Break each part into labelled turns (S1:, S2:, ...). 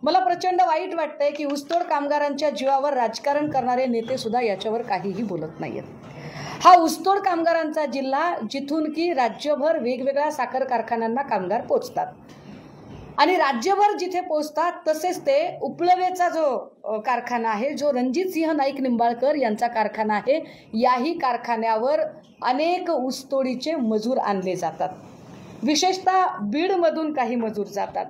S1: मला प्रचंड वाईट वाटतंय की ऊसतोड कामगारांच्या जीवावर राजकारण करणारे नेते सुद्धा याच्यावर काहीही बोलत नाहीत। हा ऊसतोड कामगारांचा जिल्हा जिथून की राज्यभर वेगवेगळ्या साखर कारखान्यांना कामगार पोचतात आणि राज्यभर जिथे पोचतात तसेच ते उपलवेचा जो कारखाना आहे, जो रणजितसिंह नाईक निंबाळकर यांचा कारखाना आहे, याही कारखान्यावर अनेक ऊसतोडीचे मजूर आणले जातात। विशेषतः बीडमधून काही मजूर जातात।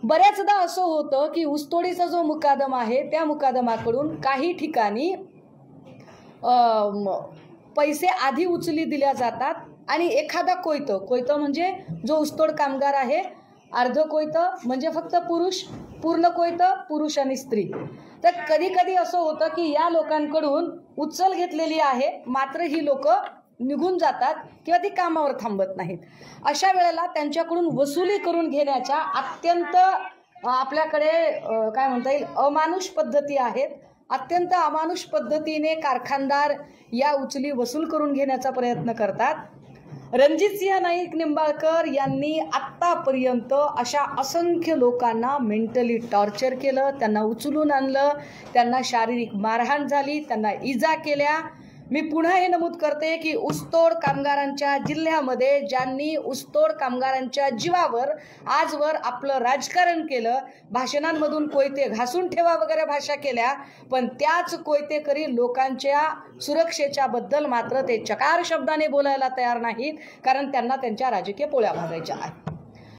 S1: बऱ्याचदा असं होतं की ऊसतोडीचा जो मुकादम आहे त्या मुकादमाकडून काही ठिकाणी पैसे आधी उचली दिल्या जातात आणि एखादा कोयतं म्हणजे जो ऊसतोड कामगार आहे, अर्ध कोयतं म्हणजे फक्त पुरुष, पूर्ण कोयतं पुरुष आणि स्त्री। तर कधी कधी असं होतं की या लोकांकडून उचल घेतलेली आहे, मात्र ही लोक निघून जातात किंवा ती कामावर थांबत नाहीत। अशा वेळेला त्यांच्याकडून वसुली करून घेण्याच्या अत्यंत आपल्याकडे काय म्हणता येईल अमानुष पद्धती आहेत। अत्यंत अमानुष पद्धतीने कारखानदार या उचली वसूल करून घेण्याचा प्रयत्न करतात। रणजितसिंह नाईक निंबाळकर यांनी आत्तापर्यंत अशा असंख्य लोकांना मेंटली टॉर्चर केलं, त्यांना उचलून आणलं, त्यांना शारीरिक मारहाण झाली, त्यांना इजा केल्या। मी पुन्हा हे नमूद करते की ऊसतोड कामगारांच्या जिल्ह्यामध्ये ज्यांनी ऊसतोड कामगारांच्या जीवावर आजवर आपलं राजकारण केलं, भाषणांमधून कोयते घासून ठेवा वगैरे भाषा केल्या, पण त्याच कोयतेकरी लोकांच्या सुरक्षेच्या बद्दल मात्र ते चकार शब्दाने बोलायला तयार नाहीत, कारण त्यांना त्यांच्या राजकीय पोळ्या भाजायच्या आहेत।